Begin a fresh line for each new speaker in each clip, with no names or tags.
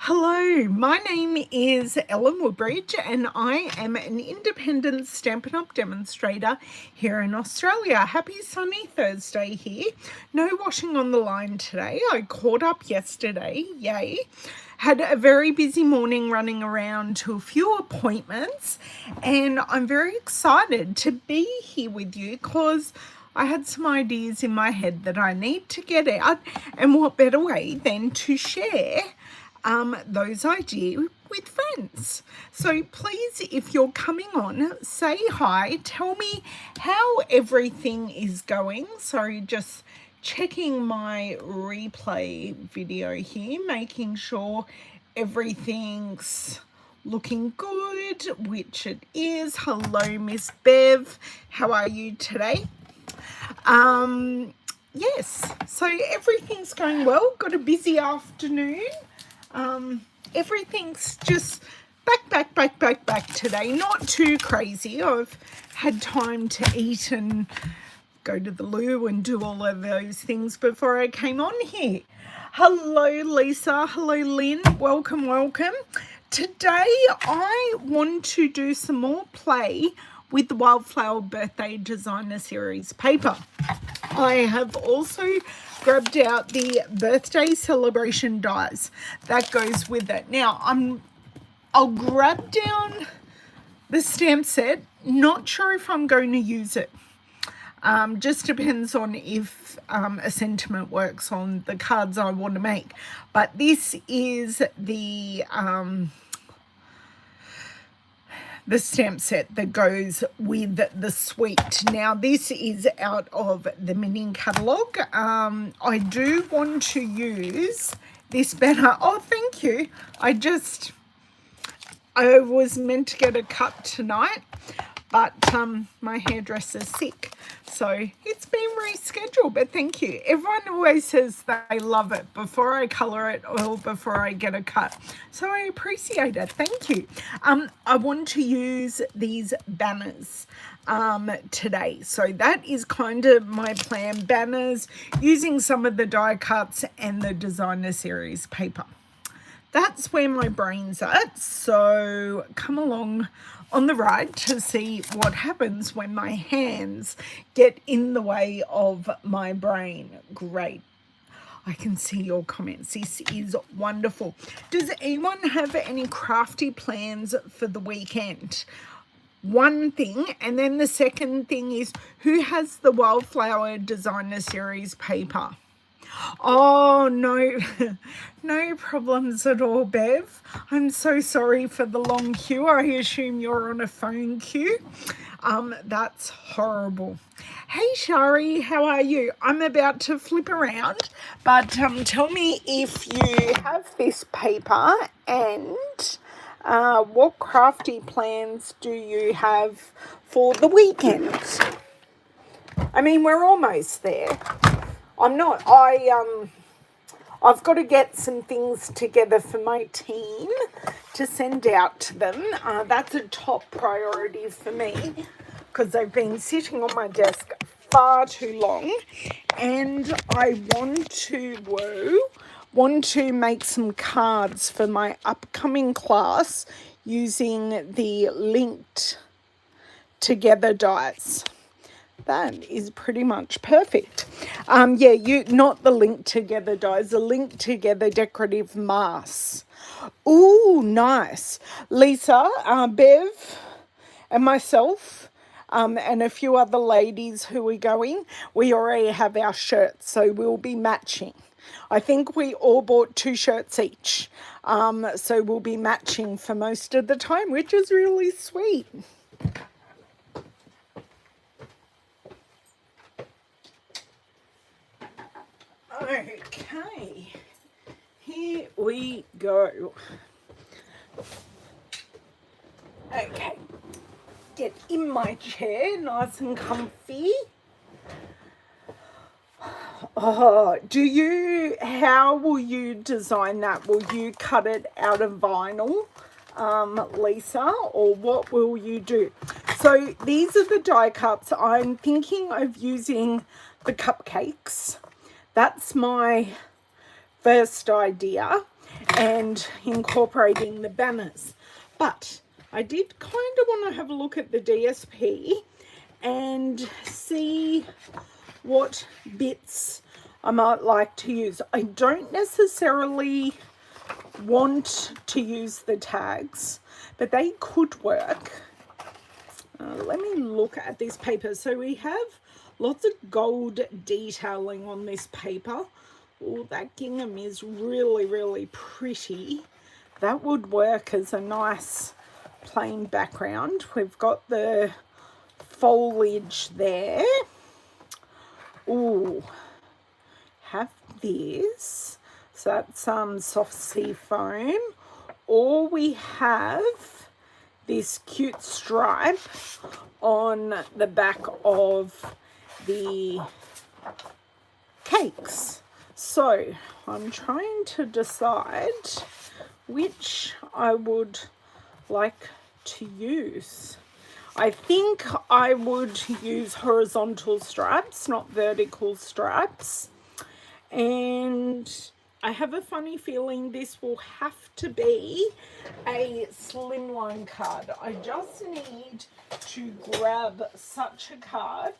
Hello, my name is Ellen Woodbridge and I am an independent Stampin' Up! Demonstrator here in Australia. Happy sunny Thursday here. No washing on the line today. I caught up yesterday, yay. Had a very busy morning running around to a few appointments, and I'm very excited to be here with you because I had some ideas in my head that I need to get out, and what better way than to share those ideas with friends. So please, if you're coming on, say hi, tell me how everything is going. So just checking my replay video here, making sure everything's looking good, which it is. Hello, Miss Bev. How are you today? Yes, so everything's going well. Got a busy afternoon. Everything's just back today. Not too crazy. I've had time to eat and go to the loo and do all of those things before I came on here. Hello, Lisa. Hello, Lynn. Welcome. Today, I want to do some more play with the Wildflower Birthday Designer Series paper. I have also grabbed out the birthday celebration dies that goes with it. Now, I'll grab down the stamp set. Not sure if I'm going to use it. Just depends on if a sentiment works on the cards I want to make. But this is the stamp set that goes with the suite. Now, this is out of the mini catalogue. I do want to use this banner. Oh, thank you. I was meant to get a cut tonight, but my hairdresser's sick, so it's been rescheduled. But thank you. Everyone always says they love it before I colour it or before I get a cut, so I appreciate it. Thank you. I want to use these banners today, so that is kind of my plan. Banners using some of the die cuts and the designer series paper. That's where my brain's at, so come along on the ride to see what happens when my hands get in the way of my brain. Great. I can see your comments. This is wonderful. Does anyone have any crafty plans for the weekend? One thing, and then the second thing is, who has the Wildflower Designer Series paper? Oh, no, no problems at all, Bev. I'm so sorry for the long queue. I assume you're on a phone queue. That's horrible. Hey, Shari, how are you? I'm about to flip around, but tell me if you have this paper and what crafty plans do you have for the weekend? I mean, we're almost there. I've got to get some things together for my team to send out to them. That's a top priority for me because they've been sitting on my desk far too long, and I want to make some cards for my upcoming class using the linked together dies. That is pretty much perfect. Not the link together dies, the link together decorative masks. Ooh, nice. Lisa, Bev, and myself, and a few other ladies who are going, we already have our shirts, so we'll be matching. I think we all bought 2 shirts each, so we'll be matching for most of the time, which is really sweet. Okay, here we go. Okay, get in my chair, nice and comfy. Oh, how will you design that? Will you cut it out of vinyl, Lisa, or what will you do? So these are the die cuts. I'm thinking of using the cupcakes. That's my first idea. and incorporating the banners. But I did kind of want to have a look at the DSP and see what bits I might like to use. I don't necessarily want to use the tags, but they could work. Let me look at this paper. So we have lots of gold detailing on this paper. Oh, that gingham is really, really pretty. That would work as a nice plain background. We've got the foliage there. Oh, have this. So that's soft sea foam. Or we have this cute stripe on the back of the cakes. So I'm trying to decide which I would like to use. I think I would use horizontal stripes, not vertical stripes. And I have a funny feeling this will have to be a slimline card. I just need to grab such a card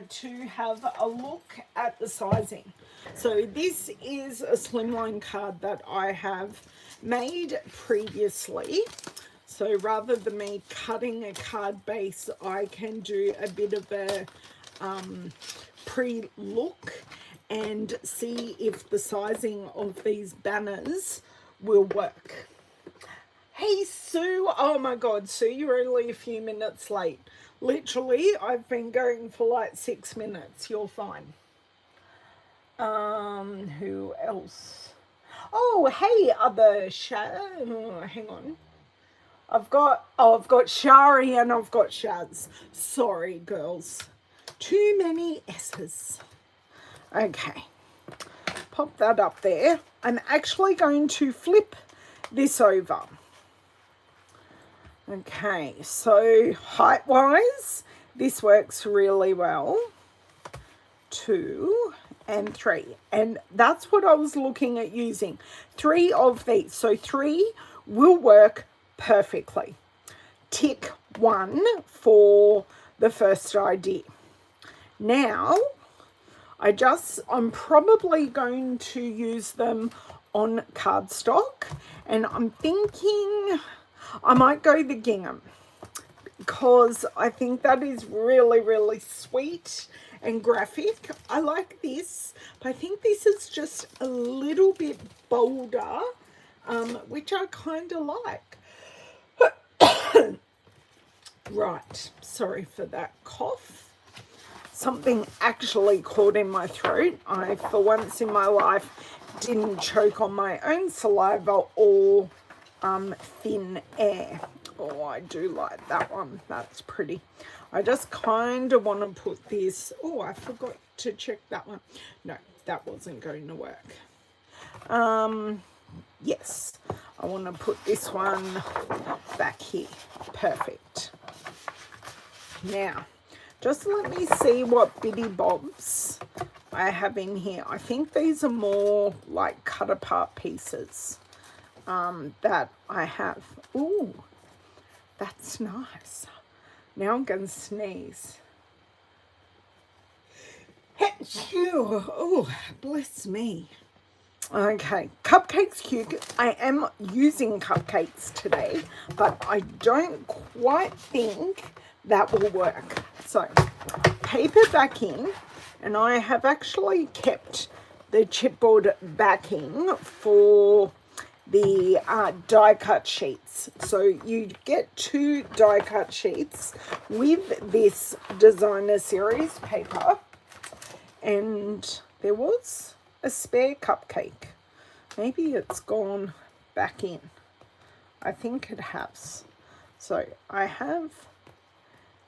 to have a look at the sizing. So this is a slimline card that I have made previously. So rather than me cutting a card base, I can do a bit of a pre-look and see if the sizing of these banners will work. Hey Sue, oh my god, Sue, you're only a few minutes late. Literally, I've been going for like 6 minutes. You're fine. Who else? Oh, hey, other hang on. I've got Shari and I've got Shaz. Sorry, girls. Too many S's. Okay. Pop that up there. I'm actually going to flip this over. Okay, so height-wise, this works really well. 2 and 3. And that's what I was looking at using. 3 of these. So 3 will work perfectly. Tick 1 for the first idea. Now, I'm probably going to use them on cardstock, and I'm thinking I might go the gingham because I think that is really, really sweet and graphic. I like this, but I think this is just a little bit bolder, which I kind of like. Right, sorry for that cough. Something actually caught in my throat. I, for once in my life, didn't choke on my own saliva or thin air. Oh, I do like that one. That's pretty. I just kind of want to put this. Oh, I forgot to check that one. No, that wasn't going to work. Yes, I want to put this one back here. Perfect. Now, just let me see what bitty bobs I have in here. I think these are more like cut apart pieces that I have. Ooh, that's nice. Now I'm going to sneeze. Oh, bless me. Okay, cupcakes cute. I am using cupcakes today, but I don't quite think that will work. So, paper backing, and I have actually kept the chipboard backing for the die cut sheets. So you get 2 die cut sheets with this designer series paper, and there was a spare cupcake. Maybe it's gone back in. I think it has. So I have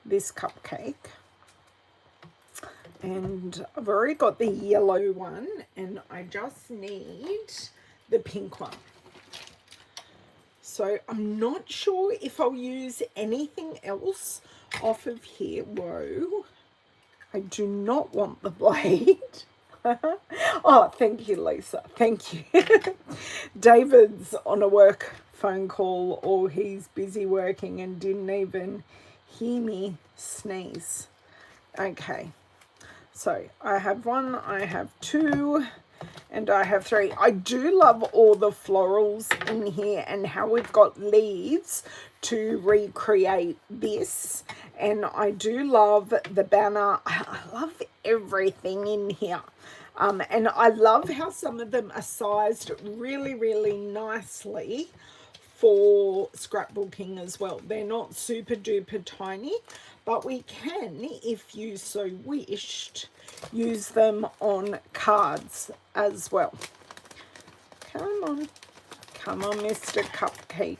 this cupcake, and I've already got the yellow one, and I just need the pink one. So I'm not sure if I'll use anything else off of here. Whoa, I do not want the blade. Oh, thank you, Lisa. Thank you. David's on a work phone call, or he's busy working and didn't even hear me sneeze. Okay, so I have 1, I have 2, and I have 3. I do love all the florals in here and how we've got leaves to recreate this. And I do love the banner. I love everything in here. And I love how some of them are sized really, really nicely for scrapbooking as well. They're not super duper tiny, but we can, if you so wished, use them on cards as well. Come on, Mr. Cupcake.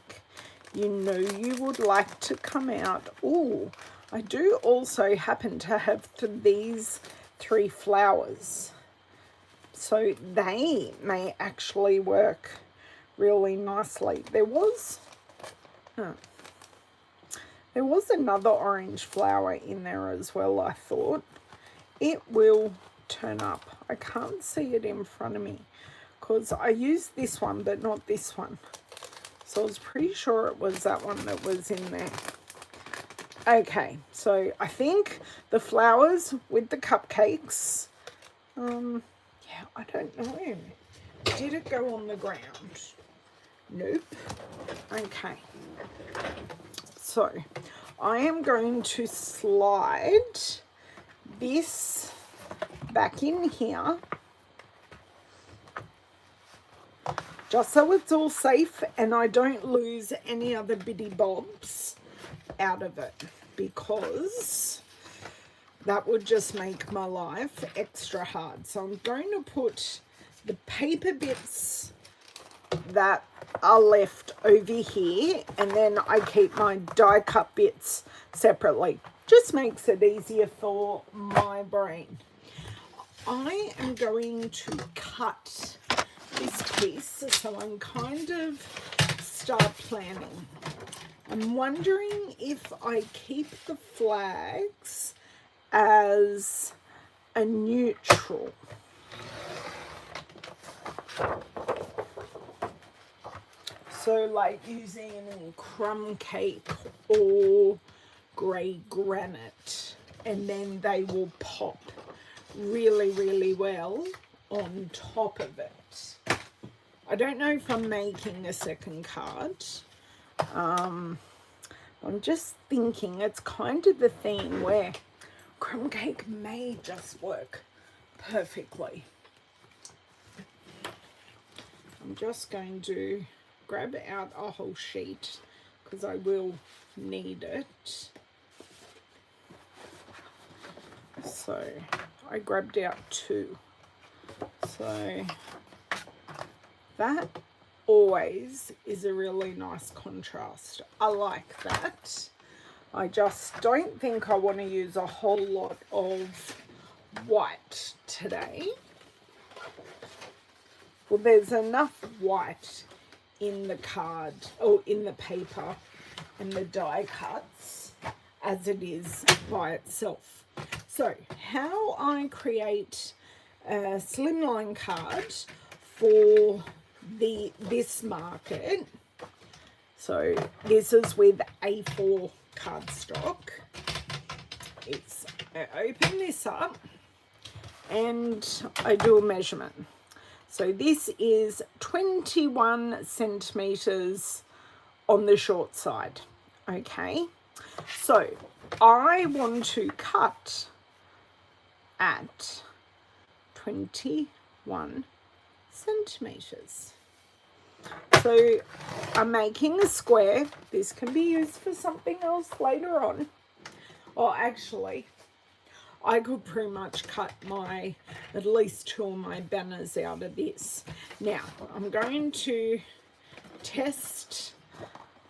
You know you would like to come out. Oh, I do also happen to have these 3 flowers, so they may actually work really nicely. There was another orange flower in there as well. I thought it will turn up. I can't see it in front of me because I used this one but not this one, so I was pretty sure it was that one that was in there. Okay, so I think the flowers with the cupcakes, yeah, I don't know, did it go on the ground? Nope. Okay, so I am going to slide this back in here just so it's all safe and I don't lose any other bitty bobs out of it, because that would just make my life extra hard. So I'm going to put the paper bits that are left over here, and then I keep my die cut bits separately. Just makes it easier for my brain. I am going to cut this piece, so I'm kind of start planning. I'm wondering if I keep the flags as a neutral. So like using crumb cake or grey granite, and then they will pop really, really well on top of it. I don't know if I'm making a second card. I'm just thinking it's kind of the theme where crumb cake may just work perfectly. I'm just going to grab out a whole sheet because I will need it. So I grabbed out 2. So that always is a really nice contrast. I like that. I just don't think I want to use a whole lot of white today. Well, there's enough white in the card or in the paper and the die cuts as it is by itself. So how I create a slimline card for this market. So this is with A4 cardstock. I open this up and I do a measurement. So this is 21 centimeters on the short side. Okay, so I want to cut at 21 centimeters. So I'm making a square. This can be used for something else later on. Or actually, I could pretty much cut at least 2 of my banners out of this. Now, I'm going to test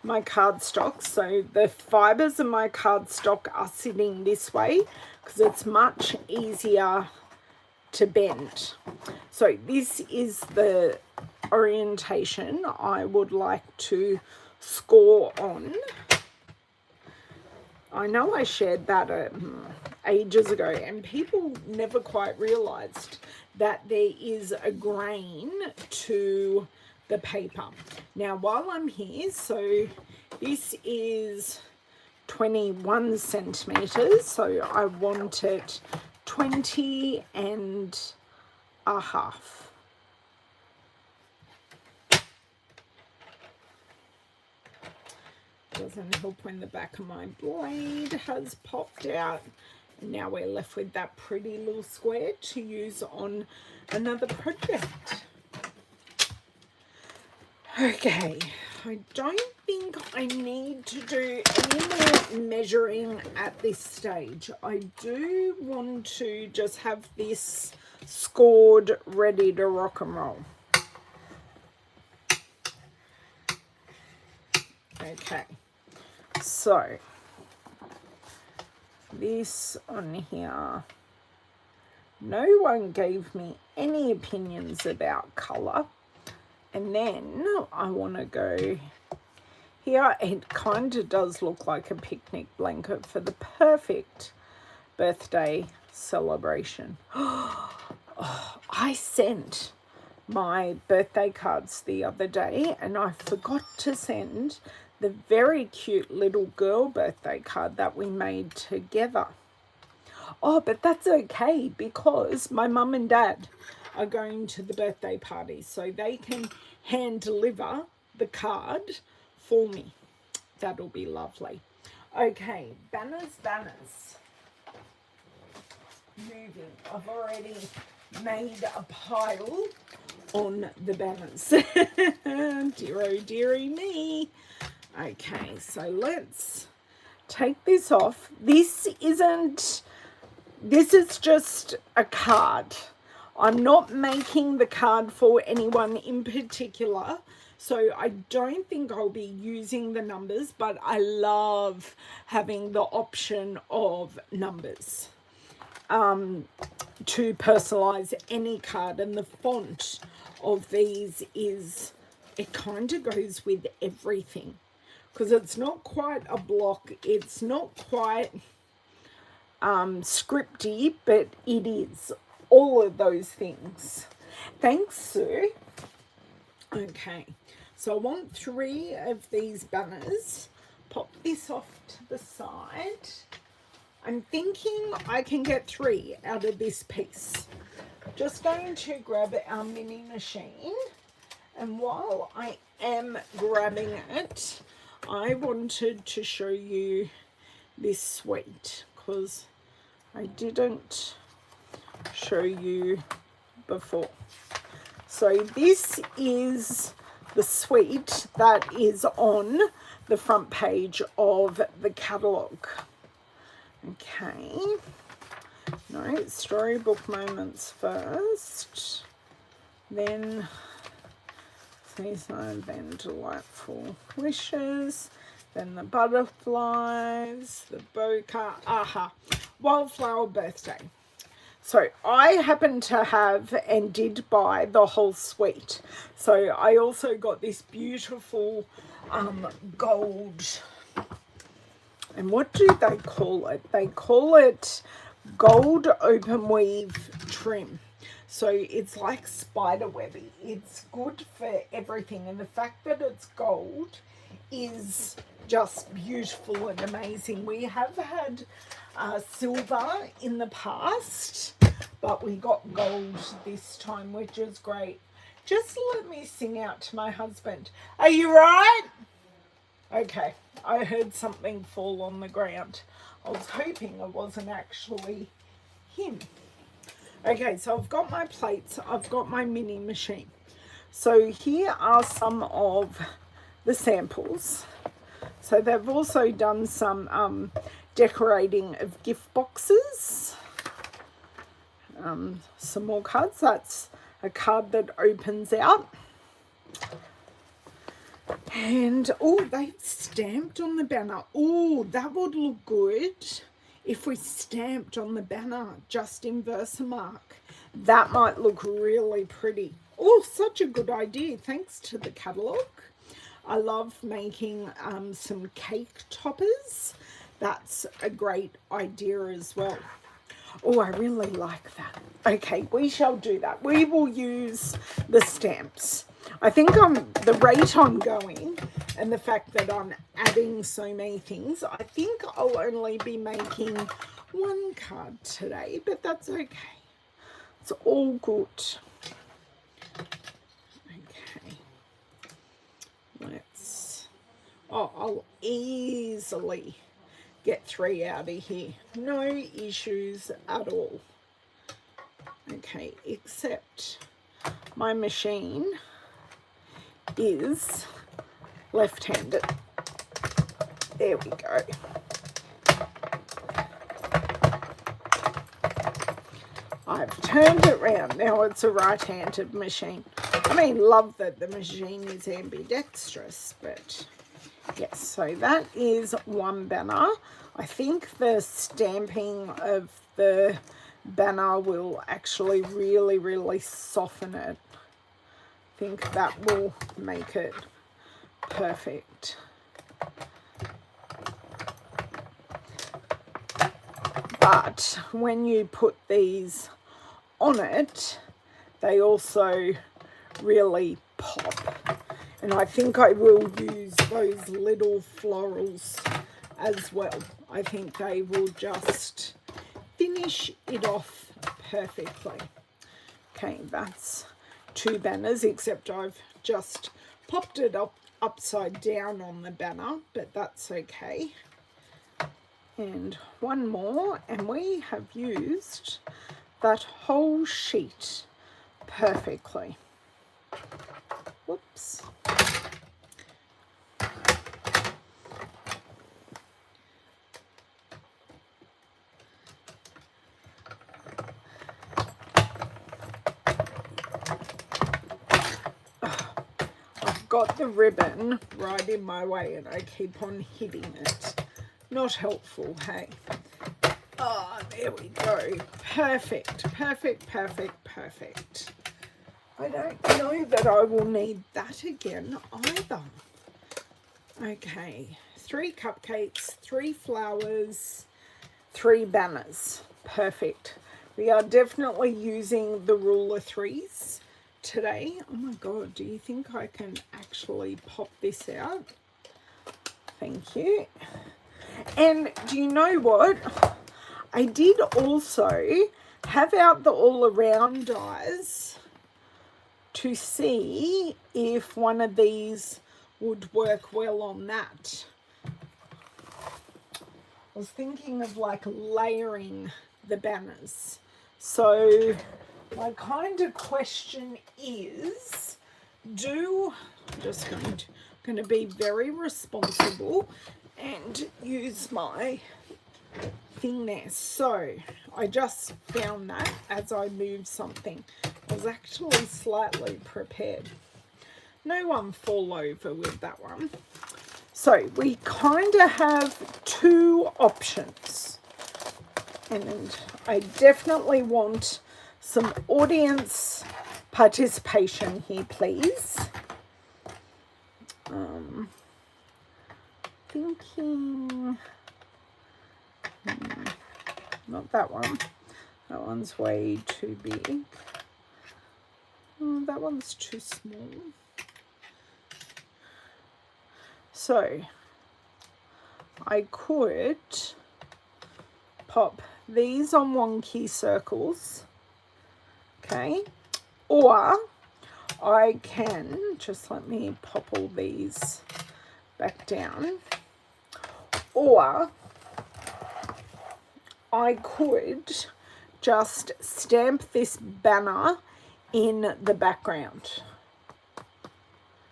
my cardstock. So the fibers of my cardstock are sitting this way because it's much easier to bend. So this is the orientation I would like to score on. I know I shared that ages ago, and people never quite realized that there is a grain to the paper. Now, while I'm here, so this is 21 centimeters, so I want it 20 and a half. Doesn't help when the back of my blade has popped out. And now we're left with that pretty little square to use on another project. Okay, I don't think I need to do any more measuring at this stage. I do want to just have this scored, ready to rock and roll. Okay, so this on here, no one gave me any opinions about colour. And then I want to go here. It kind of does look like a picnic blanket for the perfect birthday celebration. Oh, I sent my birthday cards the other day and I forgot to send the very cute little girl birthday card that we made together. Oh, but that's okay because my mum and dad are going to the birthday party, so they can hand deliver the card for me. That'll be lovely. Okay, banners. Moving. I've already made a pile on the banners. Dear oh dearie me. Okay, so let's take this off. This is just a card. I'm not making the card for anyone in particular, so I don't think I'll be using the numbers, but I love having the option of numbers to personalize any card. And the font of these it kind of goes with everything because it's not quite a block, it's not quite scripty, but it is all of those things. Thanks, Sue. Okay, so I want 3 of these banners. Pop this off to the side. I'm thinking I can get 3 out of this piece. Just going to grab our mini machine, and while I am grabbing it, I wanted to show you this suite because I didn't show you before. So this is the suite that is on the front page of the catalogue. Okay, no, storybook moments first, then season, then delightful wishes, then the butterflies, the bokeh, Wildflower birthday. So I happen to have and did buy the whole suite. So I also got this beautiful gold, and what do they call it? They call it gold open weave trim. So it's like spider webby. It's good for everything, and the fact that it's gold is just beautiful and amazing. We have had silver in the past, but we got gold this time, which is great. Just let me sing out to my husband. Are you right? Okay, I heard something fall on the ground. I was hoping it wasn't actually him. Okay, so I've got my plates, I've got my mini machine. So here are some of the samples. So they've also done some decorating of gift boxes. Some more cards. That's a card that opens out. And, oh, they've stamped on the banner. Oh, that would look good if we stamped on the banner just in Versamark. That might look really pretty. Oh, such a good idea. Thanks to the catalogue. I love making some cake toppers. That's a great idea as well. Oh, I really like that. Okay, we shall do that. We will use the stamps. I think the rate I'm going and the fact that I'm adding so many things, I think I'll only be making one card today, but that's okay. It's all good. Okay. I'll easily get 3 out of here. No issues at all. Okay, except my machine is left-handed. There we go. I've turned it round. Now it's a right-handed machine. I mean, love that the machine is ambidextrous, but yes, so that is one banner. I think the stamping of the banner will actually really, really soften it. I think that will make it perfect. But when you put these on it, they also really pop. And I think I will use those little florals as well. I think they will just finish it off perfectly. Okay, that's 2 banners, except I've just popped it up upside down on the banner, but that's okay. And one more, and we have used that whole sheet perfectly. Whoops. I've got the ribbon right in my way and I keep on hitting it. Not helpful, hey? Oh, there we go. Perfect, perfect, perfect, perfect. I don't know that I will need that again either. Okay, 3 cupcakes, 3 flowers, 3 banners. Perfect. We are definitely using the rule of 3s today. Oh my God, do you think I can actually pop this out? Thank you. And do you know what? I did also have out the all around dies to see if one of these would work well on that. I was thinking of like layering the banners. So my kind of question is, I'm just going to be very responsible and use my thing there. So I just found that as I moved something. I was actually slightly prepared. No one fall over with that one. So we kind of have 2 options. And I definitely want some audience participation here, please. Thinking, not that one. That one's way too big. Oh, that one's too small. So I could pop these on wonky circles, okay, or I can just, let me pop all these back down, or I could just stamp this banner in the background,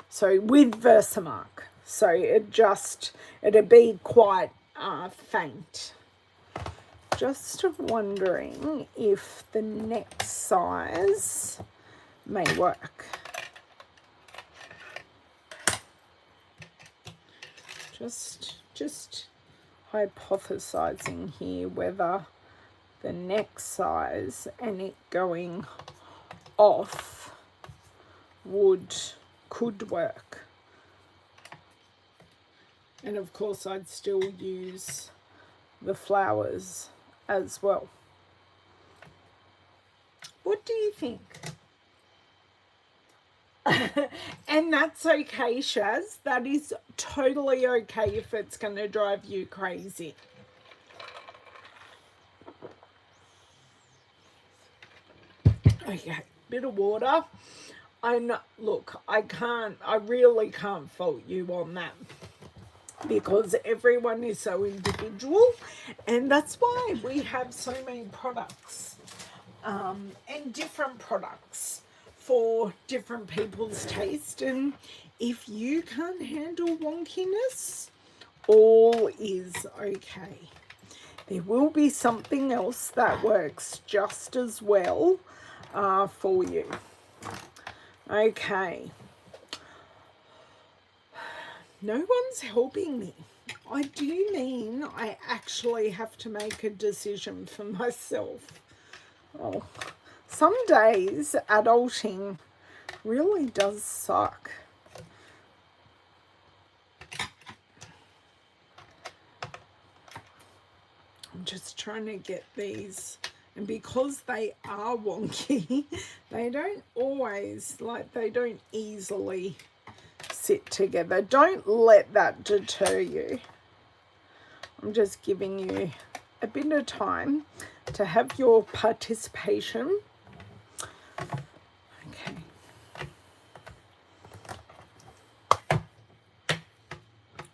so with Versamark, so it'd be quite faint. Just wondering if the next size may work. Just hypothesizing here whether the next size and it going off could work. And of course I'd still use the flowers as well. What do you think? And that's okay, Shaz. That is totally okay if it's going to drive you crazy. Okay, bit of water. I know, look, I really can't fault you on that, because everyone is so individual, and that's why we have so many products, and different products for different people's taste. And if you can't handle wonkiness, all is okay. There will be something else that works just as well for you. Okay. No one's helping me. I do mean I actually have to make a decision for myself. Oh, some days adulting really does suck. I'm just trying to get these, and because they are wonky, they don't always, they don't easily sit together. Don't let that deter you. I'm just giving you a bit of time to have your participation. Okay.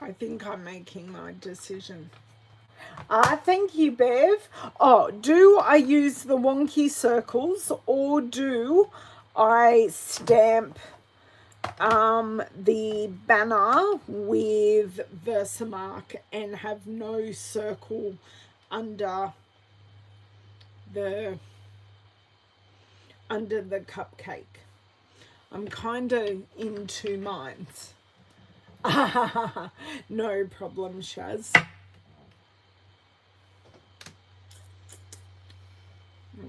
I think I'm making my decision. Thank you, Bev. Oh, do I use the wonky circles, or do I stamp the banner with Versamark and have no circle under the cupcake? I'm kind of in two minds. No problem, Shaz.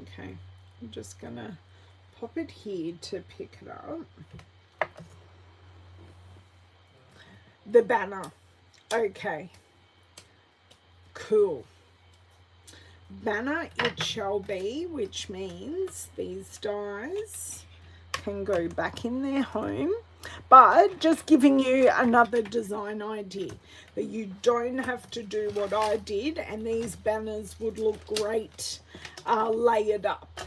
Okay, I'm just gonna pop it here to pick it up. The banner. Okay, cool. Banner it shall be, which means these dies can go back in their home. But just giving you another design idea, that you don't have to do what I did, and these banners would look great layered up,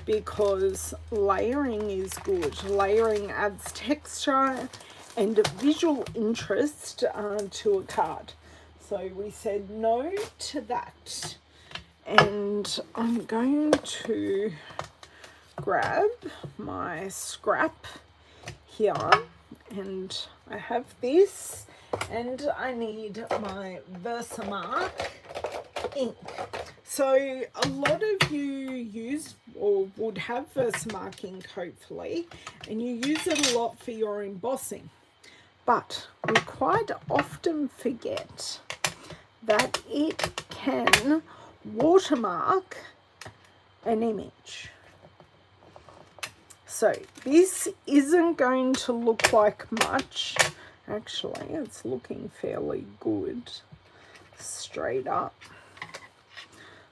because layering is good. Layering adds texture and visual interest to a card. So we said no to that. And I'm going to grab my scrap here, and I have this, and I need my Versamark ink. So a lot of you use or would have Versamark ink, hopefully, and you use it a lot for your embossing, but we quite often forget that it can watermark an image. So this isn't going to look like much. Actually, it's looking fairly good straight up.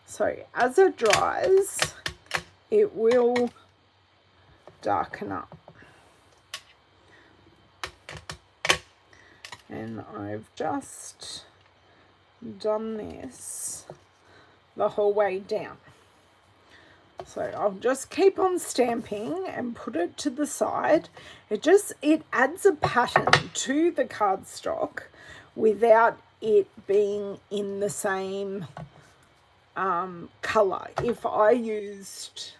So as it dries, it will darken up. And I've just done this the whole way down. So I'll just keep on stamping and put it to the side. It adds a pattern to the cardstock without it being in the same color. If I used,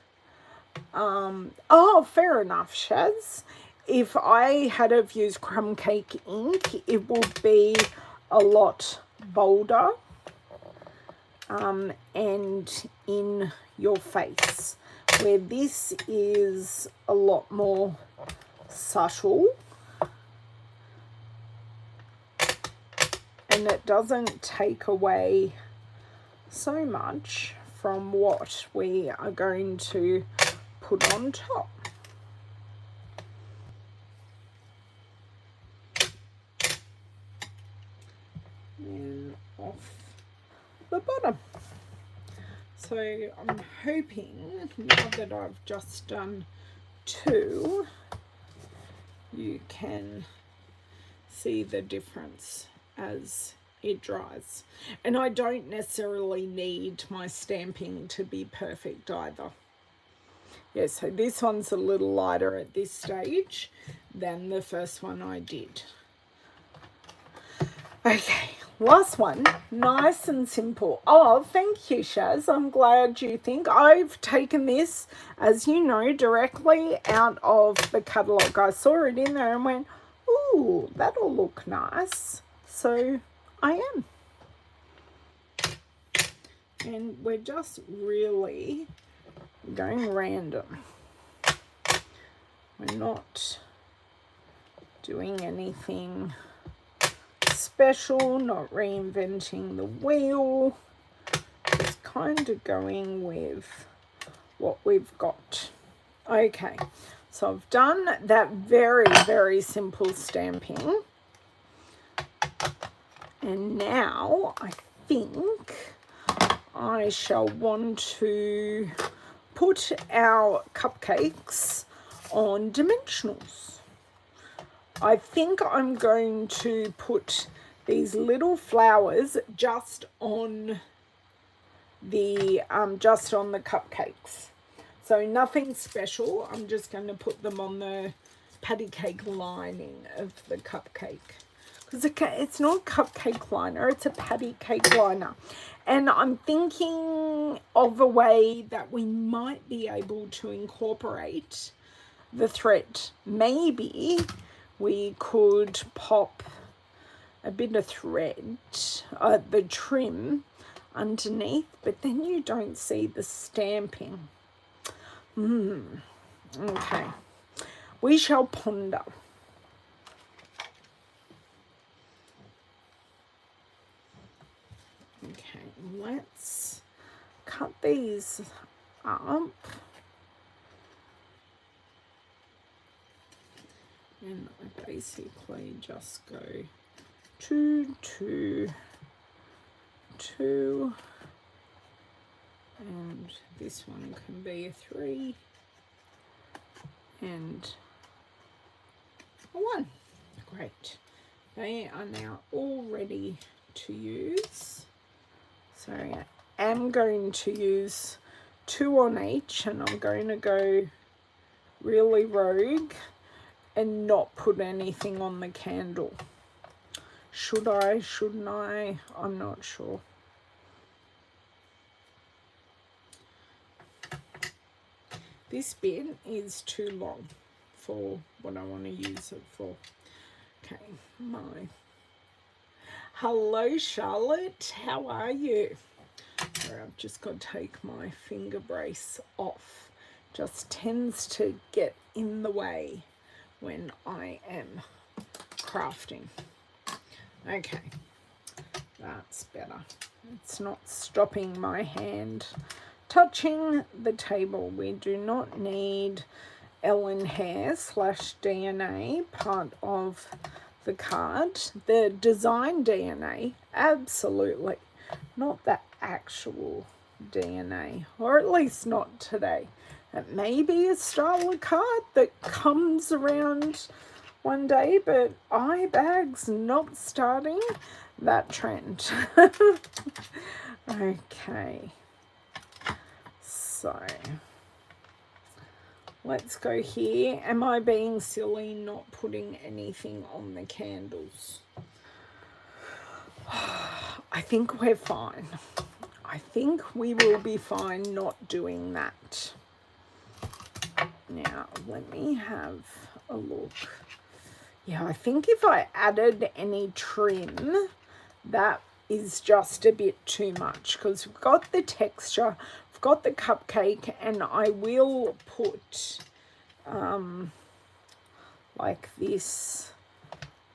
oh, fair enough, Shaz. If I had have used crumb cake ink, it would be a lot bolder and in your face, where this is a lot more subtle, and it doesn't take away so much from what we are going to put on top. And off the bottom. So So I'm hoping now that I've just done 2, you can see the difference as it dries. And I don't necessarily need my stamping to be perfect either. Yeah, so this one's a little lighter at this stage than the first one I did. Okay, last one, nice and simple. Oh, thank you, Shaz. I'm glad you think. I've taken this, as you know, directly out of the catalogue. I saw it in there and went, ooh, that'll look nice. So I am. And we're just really going random. We're not doing anything special, not reinventing the wheel, just kind of going with what we've got. Okay, so I've done that very, very simple stamping. And now I think I shall want to put our cupcakes on dimensionals. I think I'm going to put these little flowers just on the cupcakes. So nothing special. I'm just going to put them on the patty cake lining of the cupcake. Because it's not a cupcake liner, it's a patty cake liner. And I'm thinking of a way that we might be able to incorporate the thread. Maybe we could pop a bit of thread, the trim underneath, but then you don't see the stamping. Okay, we shall ponder. Okay, let's cut these up. And I basically just go 2, 2, 2, and this one can be a 3 and a 1. Great. They are now all ready to use. So I am going to use 2 on each, and I'm going to go really rogue and not put anything on the candle. Should I? Shouldn't I? I'm not sure. This bit is too long for what I want to use it for. Okay, hello Charlotte, how are you? Sorry, I've just got to take my finger brace off. Just tends to get in the way when I am crafting. Okay, that's better. It's not stopping my hand touching the table. We do not need Ellen Hare / DNA part of the card. The design DNA, absolutely. Not the actual DNA, or at least not today. It may be a style of card that comes around one day, but iBag's not starting that trend. Okay, so let's go here. Am I being silly not putting anything on the candles? I think we're fine. I think we will be fine not doing that. Now, let me have a look. Yeah, I think if I added any trim, that is just a bit too much, because we've got the texture, we've got the cupcake, and I will put like this,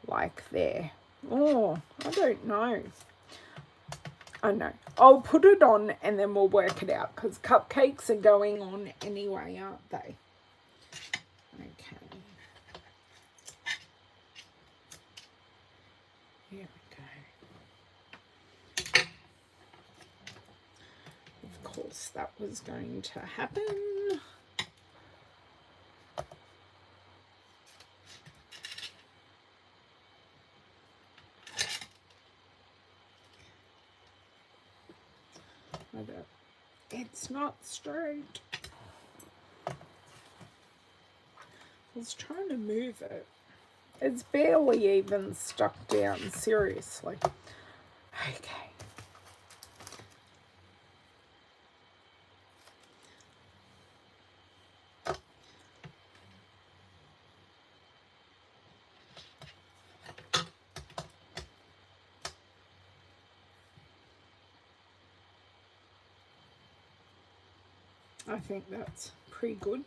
like there. Oh, I don't know. I know. I'll put it on and then we'll work it out, because cupcakes are going on anyway, aren't they? Okay. Here we go. Of course, course that was going to happen. It's not straight. I was trying to move it. It's barely even stuck down, seriously. Okay. I think that's pretty good.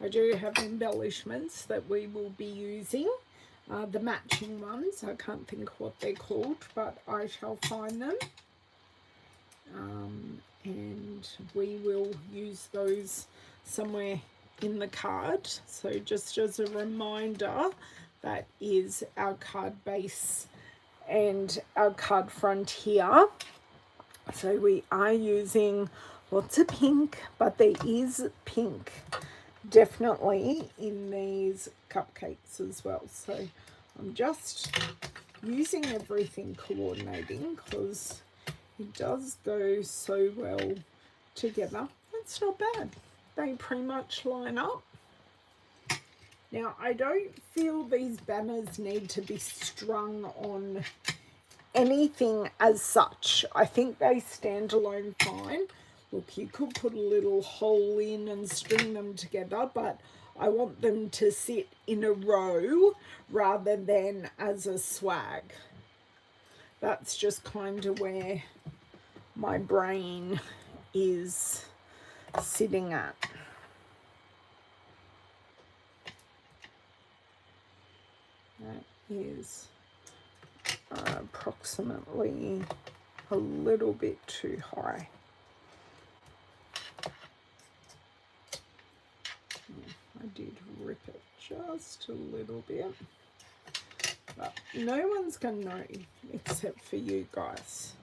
I do have embellishments that we will be using. The matching ones, I can't think what they're called, but I shall find them. And we will use those somewhere in the card. So just as a reminder, that is our card base and our card front here. So we are using lots of pink, but there is pink definitely in these cupcakes as well. So I'm just using everything, coordinating, because it does go so well together. That's not bad. They pretty much line up. Now, I don't feel these banners need to be strung on anything as such. I think they stand alone fine. Look, you could put a little hole in and string them together, but I want them to sit in a row rather than as a swag. That's just kind of where my brain is sitting at. That is approximately a little bit too high. I did rip it just a little bit, but no one's gonna know except for you guys.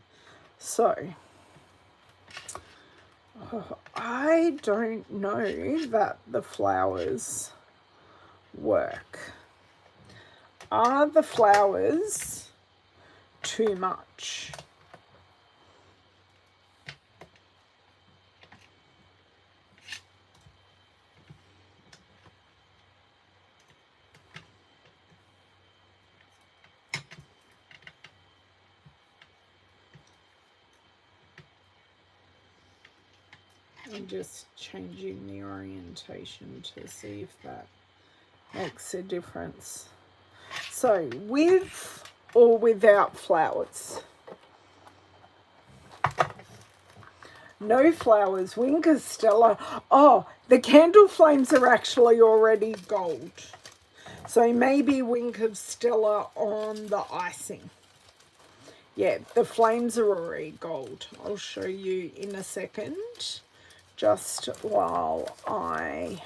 So I don't know that the flowers work. Are the flowers too much? I'm just changing the orientation to see if that makes a difference. So, with or without flowers? No flowers. Wink of Stella. Oh, the candle flames are actually already gold. So maybe Wink of Stella on the icing. Yeah, the flames are already gold. I'll show you in a second, just while I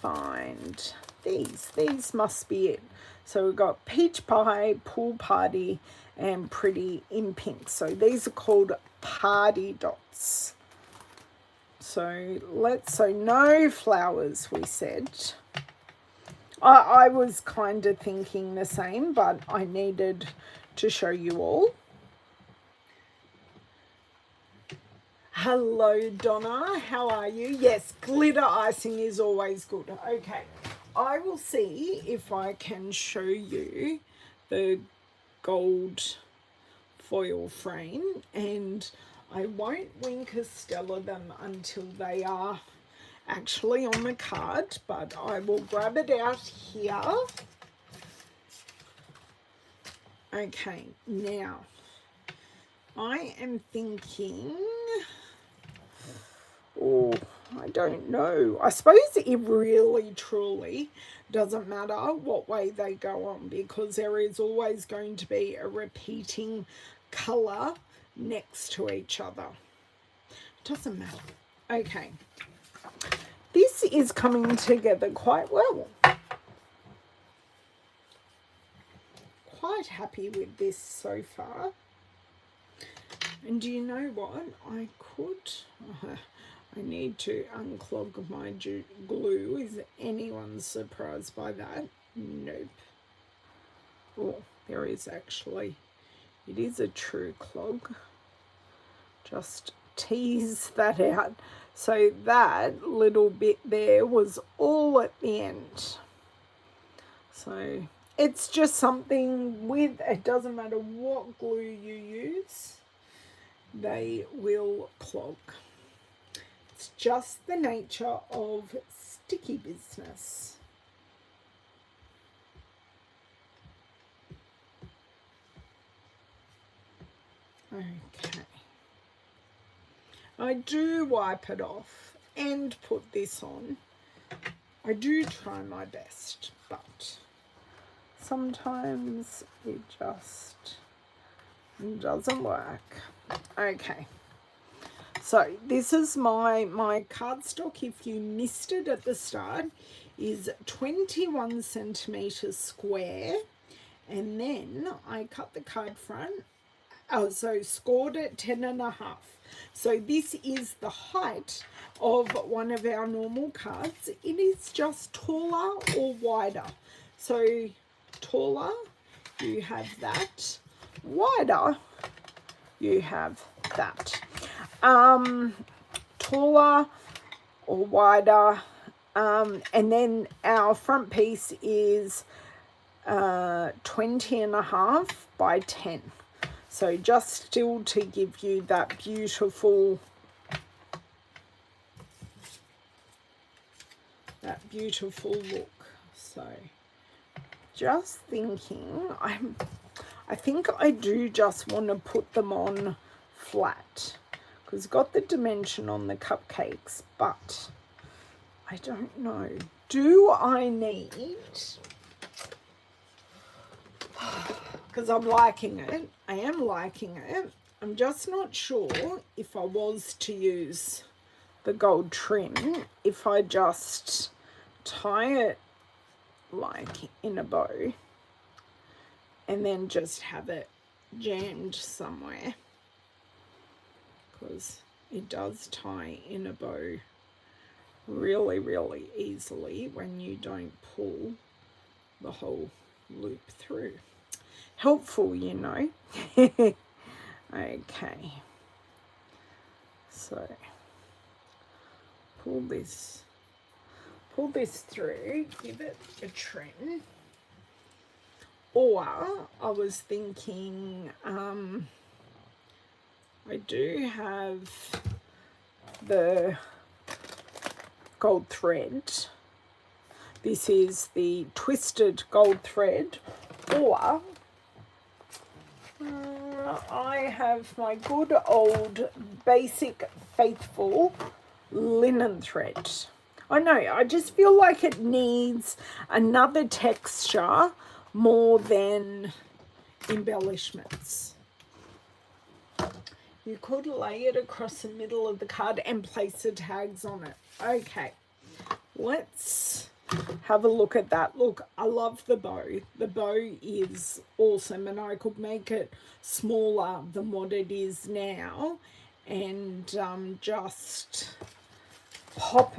find these. These must be it. So we've got Peach Pie, Pool Party, and Pretty in pink. So these are called party dots. So no flowers, we said. I was kind of thinking the same, but I needed to show you all. Hello, Donna. How are you? Yes, glitter icing is always good. Okay, I will see if I can show you the gold foil frame, and I won't Wink of Stella them until they are actually on the card, but I will grab it out here. Okay, now I am thinking, oh, I don't know. I suppose it really truly doesn't matter what way they go on, because there is always going to be a repeating colour next to each other. Doesn't matter. Okay. This is coming together quite well. Quite happy with this so far. And do you know what? I could... I need to unclog my glue. Is anyone surprised by that? Nope. Oh, there is actually. It is a true clog. Just tease that out. So that little bit there was all at the end. So it's just something with, it doesn't matter what glue you use, they will clog. It's just the nature of sticky business. Okay. I do wipe it off and put this on. I do try my best, but sometimes it just doesn't work. Okay. So this is my cardstock. If you missed it at the start, is 21 centimeters square, and then I cut the card front. So scored it 10.5. So this is the height of one of our normal cards. It is just taller or wider. So taller, you have that. Wider, you have that. Taller or wider, and then our front piece is 20.5 by 10. So just still to give you that beautiful look. So just thinking, I think I do just want to put them on flat, because got the dimension on the cupcakes, but I don't know. Do I need, because I'm liking it, I am liking it, I'm just not sure if I was to use the gold trim, if I just tie it like in a bow and then just have it jammed somewhere, because it does tie in a bow really, really easily when you don't pull the whole loop through. Helpful, you know. Okay. So pull this through, give it a trim. Or I was thinking, I do have the gold thread. This is the twisted gold thread, or I have my good old basic faithful linen thread. I know, I just feel like it needs another texture more than embellishments. You could lay it across the middle of the card and place the tags on it. Okay, let's have a look at that. Look, I love the bow. The bow is awesome, and I could make it smaller than what it is now and just pop.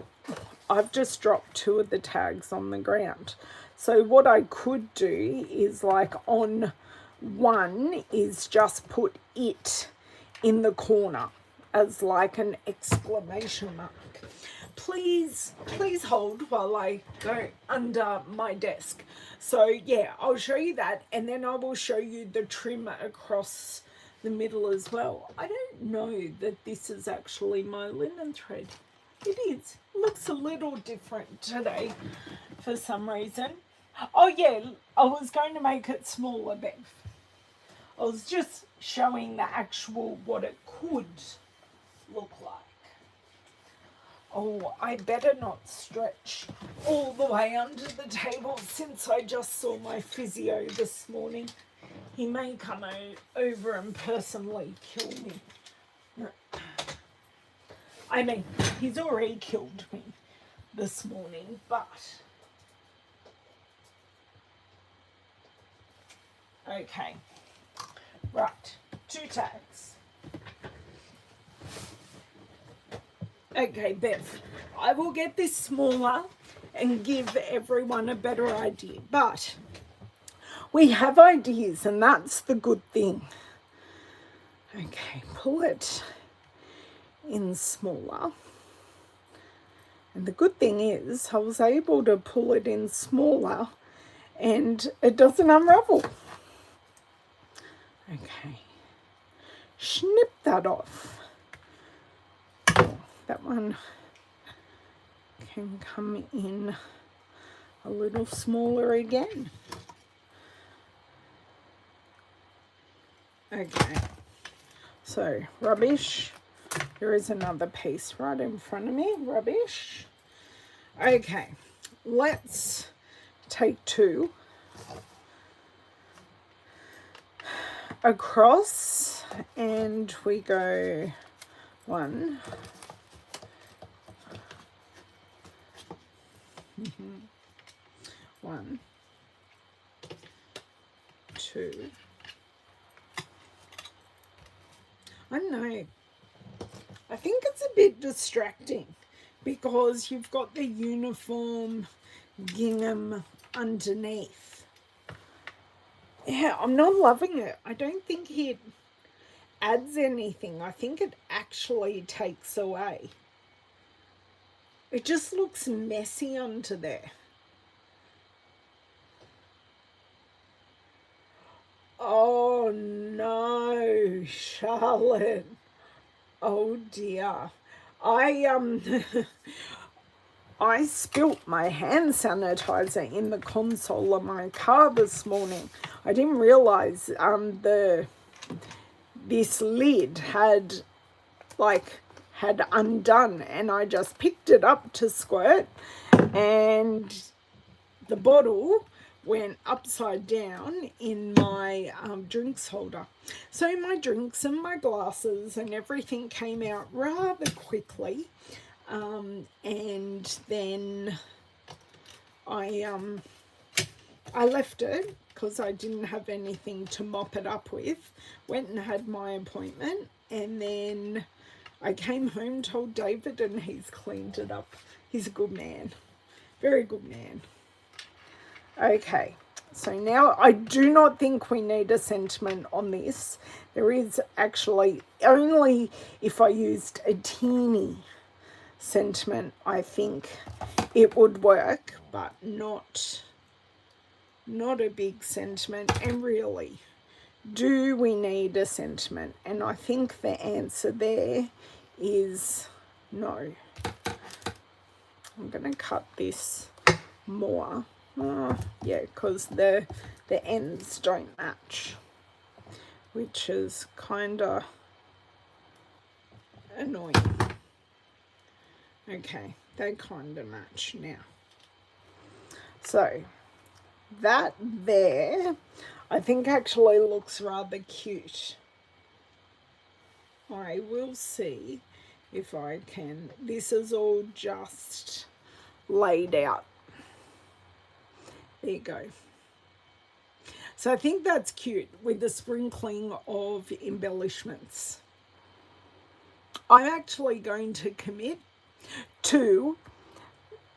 I've just dropped 2 of the tags on the ground. So what I could do is, like, on one is just put it in the corner as like an exclamation mark. Please hold while I go under my desk. So yeah, I'll show you that, and then I will show you the trim across the middle as well. I don't know that this is actually my linen thread. It is. It looks a little different today for some reason. Oh yeah, I was going to make it smaller, Bev. I was just showing the actual what it could look like. Oh, I better not stretch all the way under the table since I just saw my physio this morning. He may come over and personally kill me. I mean, he's already killed me this morning, but... Okay. Right, 2 tags. Okay, Bev, I will get this smaller and give everyone a better idea. But we have ideas, and that's the good thing. Okay, pull it in smaller. And the good thing is I was able to pull it in smaller and it doesn't unravel. Okay, snip that off. That one can come in a little smaller again. Okay, so rubbish. There is another piece right in front of me, rubbish. Okay, let's take two across and we go one, one, two. I know, I think it's a bit distracting because you've got the uniform gingham underneath. Yeah, I'm not loving it. I don't think it adds anything. I think it actually takes away. It just looks messy under there. Oh no, Charlotte. Oh dear. I spilt my hand sanitizer in the console of my car this morning. I didn't realize this lid had undone, and I just picked it up to squirt, and the bottle went upside down in my drinks holder. So my drinks and my glasses and everything came out rather quickly. And then I left it because I didn't have anything to mop it up with. Went and had my appointment, and then I came home, told David, and he's cleaned it up. He's a good man, very good man. Okay, so now I do not think we need a sentiment on this. There is actually only if I used a teeny sentiment, I think it would work, but not a big sentiment. And really, do we need a sentiment? And I think the answer there is no. I'm going to cut this more. Yeah, because the ends don't match, which is kind of annoying. Okay, they kind of match now. So that there, I think actually looks rather cute. I will see if I can. This is all just laid out. There you go. So I think that's cute with the sprinkling of embellishments. I'm actually going to commit to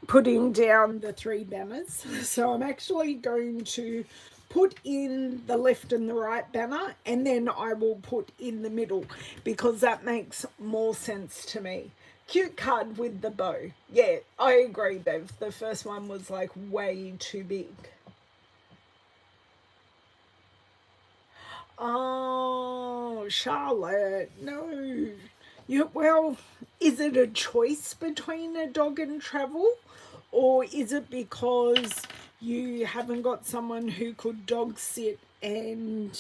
putting down the 3 banners. So I'm actually going to put in the left and the right banner, and then I will put in the middle because that makes more sense to me. Cute card with the bow. Yeah, I agree, Bev. The first one was like way too big. Oh, Charlotte, no. Well, is it a choice between a dog and travel? Or is it because you haven't got someone who could dog sit and